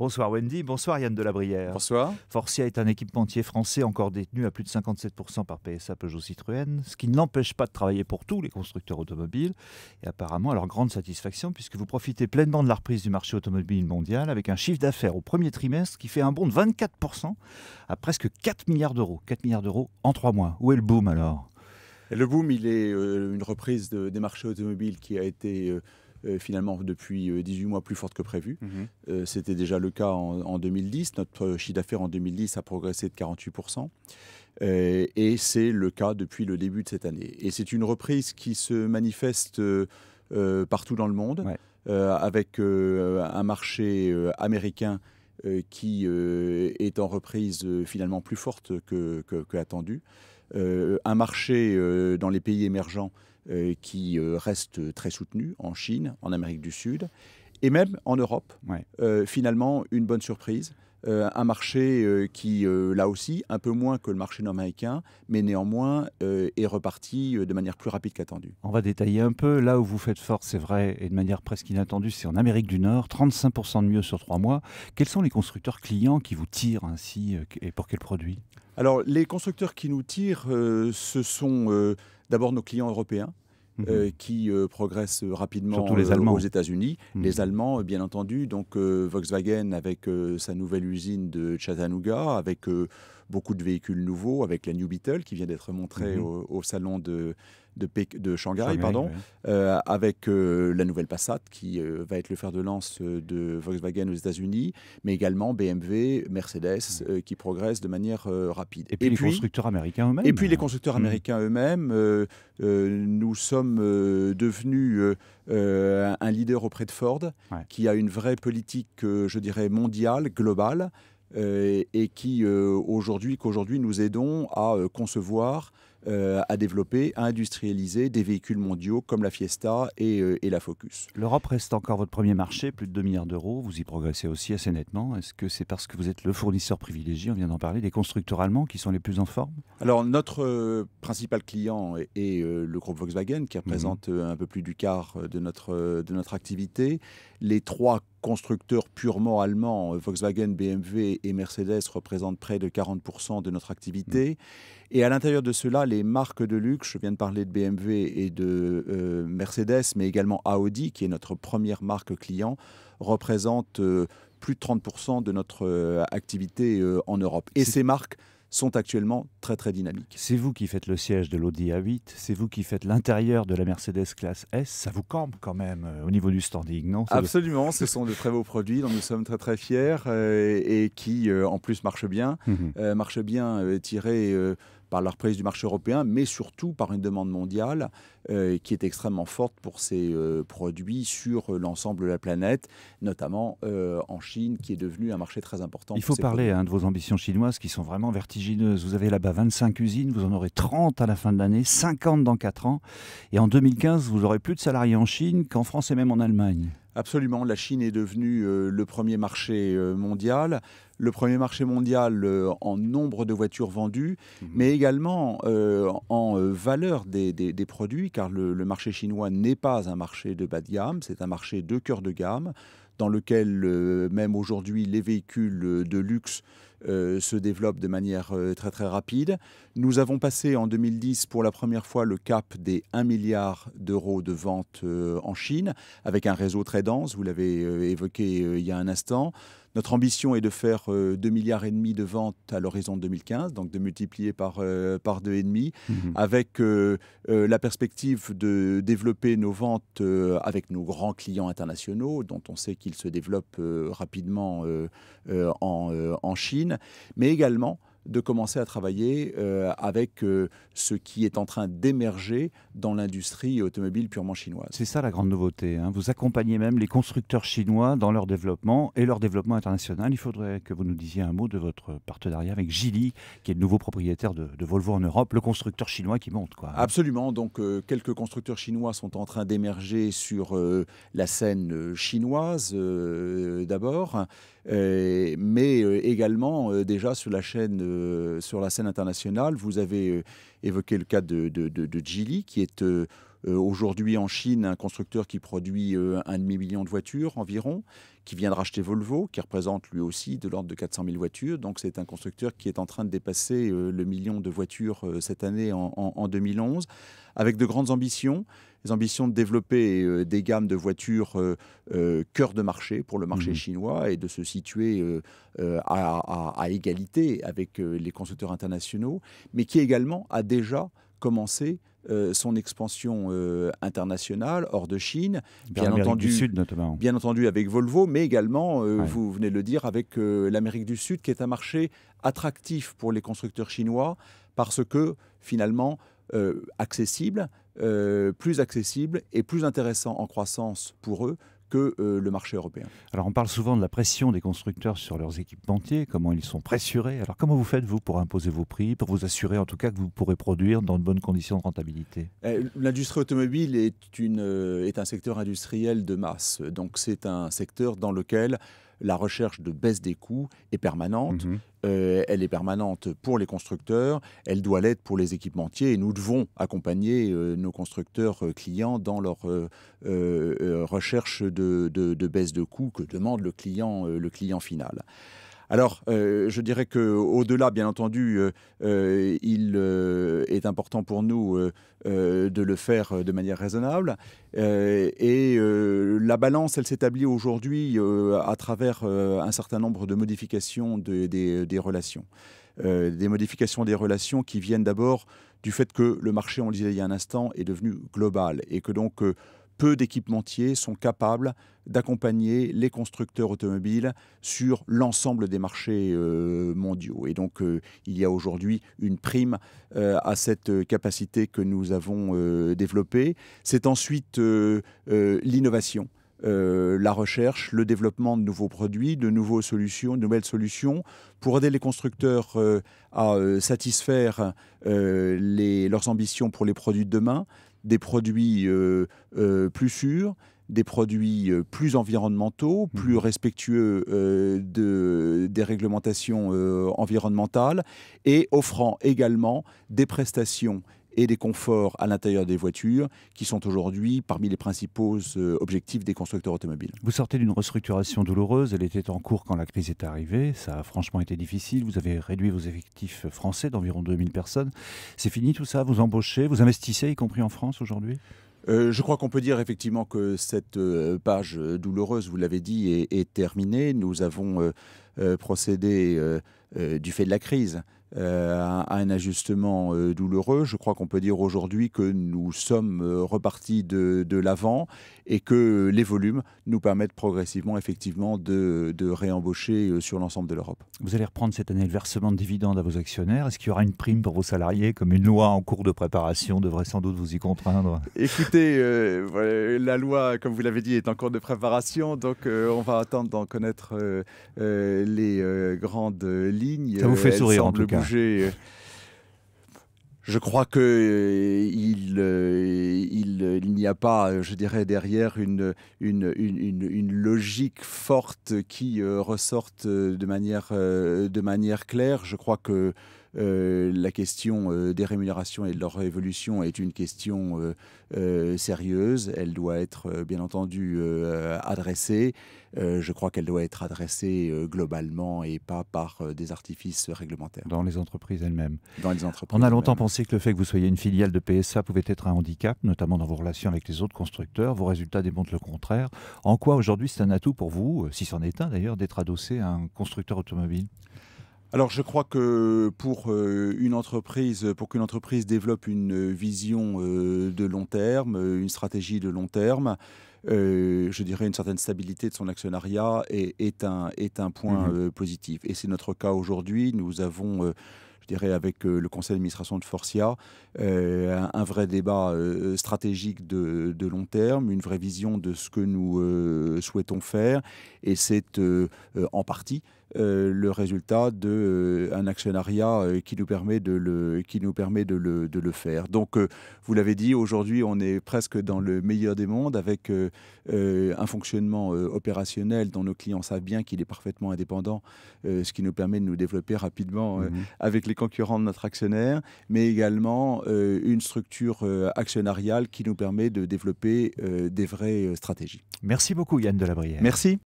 Bonsoir Wendy, bonsoir Yann Delabrière. Bonsoir. Forcia est un équipementier français encore détenu à plus de 57% par PSA Peugeot Citroën, ce qui ne l'empêche pas de travailler pour tous les constructeurs automobiles et apparemment à leur grande satisfaction puisque vous profitez pleinement de la reprise du marché automobile mondial avec un chiffre d'affaires au premier trimestre qui fait un bond de 24% à presque 4 milliards d'euros. 4 milliards d'euros en 3 mois. Où est le boom alors ? Le boom, il est une reprise des marchés automobiles qui a été finalement depuis 18 mois plus forte que prévu. C'était déjà le cas en 2010. Notre chiffre d'affaires en 2010 a progressé de 48%. Et c'est le cas depuis le début de cette année. Et c'est une reprise qui se manifeste partout dans le monde, avec un marché américain qui est en reprise finalement plus forte que attendu. Un marché dans les pays émergents qui reste très soutenu, en Chine, en Amérique du Sud, et même en Europe. Finalement, une bonne surprise. Un marché qui, là aussi, un peu moins que le marché nord-américain, mais néanmoins est reparti de manière plus rapide qu'attendue. On va détailler un peu. Là où vous faites fort, c'est vrai, et de manière presque inattendue, c'est en Amérique du Nord, 35% de mieux sur 3 mois. Quels sont les constructeurs clients qui vous tirent ainsi et pour quels produits ? Alors, les constructeurs qui nous tirent, ce sont d'abord nos clients européens. Qui progressent rapidement aux États-Unis. Les Allemands, bien entendu, donc Volkswagen avec sa nouvelle usine de Chattanooga, avec beaucoup de véhicules nouveaux, avec la New Beetle qui vient d'être montrée au salon de Shanghai, avec la nouvelle Passat qui va être le fer de lance de Volkswagen aux États-Unis, mais également BMW, Mercedes qui progressent de manière rapide. Et puis les constructeurs américains eux-mêmes. Et puis les constructeurs américains eux-mêmes. Nous sommes devenus un leader auprès de Ford, qui a une vraie politique, je dirais, mondiale, globale, et qui qu'aujourd'hui nous aidons à concevoir, à développer, à industrialiser des véhicules mondiaux comme la Fiesta et la Focus. L'Europe reste encore votre premier marché, plus de 2 milliards d'euros. Vous y progressez aussi assez nettement. Est-ce que c'est parce que vous êtes le fournisseur privilégié, on vient d'en parler, des constructeurs allemands qui sont les plus en forme ? Alors notre principal client est le groupe Volkswagen qui représente un peu plus du quart de notre activité. Les 3 constructeurs purement allemands, Volkswagen, BMW et Mercedes, représentent près de 40% de notre activité. Et à l'intérieur de cela, les marques de luxe, je viens de parler de BMW et de Mercedes, mais également Audi, qui est notre première marque client, représentent plus de 30% de notre activité en Europe. Et ces marques sont actuellement très très dynamiques. C'est vous qui faites le siège de l'Audi A8, c'est vous qui faites l'intérieur de la Mercedes classe S, ça vous campe quand même au niveau du standing, non ? Absolument, ce sont de très beaux produits dont nous sommes très très fiers et qui en plus marchent bien, tirés par la reprise du marché européen, mais surtout par une demande mondiale qui est extrêmement forte pour ces produits sur l'ensemble de la planète, notamment en Chine, qui est devenu un marché très important. Il faut parler de vos ambitions chinoises qui sont vraiment vertigineuses. Vous avez là-bas 25 usines, vous en aurez 30 à la fin de l'année, 50 dans 4 ans. Et en 2015, vous aurez plus de salariés en Chine qu'en France et même en Allemagne. Absolument, la Chine est devenue le premier marché mondial. Le premier marché mondial en nombre de voitures vendues, mais également en valeur des produits, car le marché chinois n'est pas un marché de bas de gamme, c'est un marché de cœur de gamme, dans lequel même aujourd'hui les véhicules de luxe se développent de manière très très rapide. Nous avons passé en 2010 pour la première fois le cap des 1 milliard d'euros de ventes en Chine, avec un réseau très dense, vous l'avez évoqué il y a un instant. Notre ambition est de faire 2,5 milliards de ventes à l'horizon 2015, donc de multiplier par 2,5, avec la perspective de développer nos ventes avec nos grands clients internationaux, dont on sait qu'ils se développent rapidement en Chine, mais également de commencer à travailler avec ce qui est en train d'émerger dans l'industrie automobile purement chinoise. C'est ça la grande nouveauté. Vous accompagnez même les constructeurs chinois dans leur développement et leur développement international. Il faudrait que vous nous disiez un mot de votre partenariat avec Geely, qui est le nouveau propriétaire de Volvo en Europe, le constructeur chinois qui monte. Absolument. Donc, quelques constructeurs chinois sont en train d'émerger sur la scène chinoise d'abord, mais également déjà sur la scène internationale. Vous avez évoqué le cas de Geely, qui est aujourd'hui en Chine un constructeur qui produit 1,5 million de voitures environ, qui vient de racheter Volvo, qui représente lui aussi de l'ordre de 400 000 voitures. Donc c'est un constructeur qui est en train de dépasser le million de voitures cette année en 2011, avec de grandes ambitions. Les ambitions de développer des gammes de voitures cœur de marché pour le marché chinois et de se situer à égalité avec les constructeurs internationaux, mais qui également a déjà commencé son expansion internationale hors de Chine, bien entendu, du Sud notamment. Bien entendu avec Volvo, mais également, vous venez de le dire, avec l'Amérique du Sud, qui est un marché attractif pour les constructeurs chinois parce que finalement accessible, plus accessible et plus intéressant en croissance pour eux que le marché européen. Alors on parle souvent de la pression des constructeurs sur leurs équipementiers, comment ils sont pressurés. Alors comment vous faites, vous, pour imposer vos prix, pour vous assurer en tout cas que vous pourrez produire dans de bonnes conditions de rentabilité? L'industrie automobile est un secteur industriel de masse. Donc c'est un secteur dans lequel la recherche de baisse des coûts est permanente. Elle est permanente pour les constructeurs, elle doit l'être pour les équipementiers et nous devons accompagner nos constructeurs clients dans leur recherche de baisse de coûts que demande le client final. Alors, je dirais qu'au-delà, bien entendu, il est important pour nous de le faire de manière raisonnable. La balance, elle s'établit aujourd'hui à travers un certain nombre de modifications des relations. Des modifications des relations qui viennent d'abord du fait que le marché, on le disait il y a un instant, est devenu global et que donc peu d'équipementiers sont capables d'accompagner les constructeurs automobiles sur l'ensemble des marchés mondiaux. Et donc, il y a aujourd'hui une prime à cette capacité que nous avons développée. C'est ensuite l'innovation. La recherche, le développement de nouveaux produits, de nouvelles solutions pour aider les constructeurs à satisfaire leurs ambitions pour les produits de demain, des produits plus sûrs, des produits plus environnementaux, plus respectueux des réglementations environnementales et offrant également des prestations et des conforts à l'intérieur des voitures qui sont aujourd'hui parmi les principaux objectifs des constructeurs automobiles. Vous sortez d'une restructuration douloureuse, elle était en cours quand la crise est arrivée, ça a franchement été difficile, vous avez réduit vos effectifs français d'environ 2000 personnes. C'est fini tout ça, vous embauchez, vous investissez, y compris en France aujourd'hui ? Je crois qu'on peut dire effectivement que cette page douloureuse, vous l'avez dit, est terminée. Nous avons procédé, du fait de la crise, à un ajustement douloureux. Je crois qu'on peut dire aujourd'hui que nous sommes repartis de l'avant et que les volumes nous permettent progressivement effectivement de réembaucher sur l'ensemble de l'Europe. Vous allez reprendre cette année le versement de dividendes à vos actionnaires. Est-ce qu'il y aura une prime pour vos salariés, comme une loi en cours de préparation devrait sans doute vous y contraindre? Écoutez, la loi, comme vous l'avez dit, est en cours de préparation, donc on va attendre d'en connaître les grandes lignes. Ça vous fait sourire en tout cas. Je crois qu'il n'y a pas, je dirais, derrière une logique forte qui ressorte de manière claire. Je crois que la question des rémunérations et de leur évolution est une question sérieuse. Elle doit être bien entendu adressée. Je crois qu'elle doit être adressée globalement et pas par des artifices réglementaires. Dans les entreprises elles-mêmes. Dans les entreprises. On a longtemps pensé que le fait que vous soyez une filiale de PSA pouvait être un handicap, notamment dans vos relations avec les autres constructeurs. Vos résultats démontrent le contraire. En quoi aujourd'hui c'est un atout pour vous, si c'en est un d'ailleurs, d'être adossé à un constructeur automobile ? Alors je crois que pour qu'une entreprise développe une vision de long terme, une stratégie de long terme, je dirais une certaine stabilité de son actionnariat est un point positif. Et c'est notre cas aujourd'hui. Nous avons, je dirais avec le conseil d'administration de Forcia, un vrai débat stratégique de long terme, une vraie vision de ce que nous souhaitons faire. Et c'est en partie le résultat d'un actionnariat qui nous permet de le faire. Donc, vous l'avez dit, aujourd'hui, on est presque dans le meilleur des mondes avec un fonctionnement opérationnel dont nos clients savent bien qu'il est parfaitement indépendant, ce qui nous permet de nous développer rapidement avec les concurrents de notre actionnaire, mais également une structure actionnariale qui nous permet de développer des vraies stratégies. Merci beaucoup Yann Delabrière. Merci.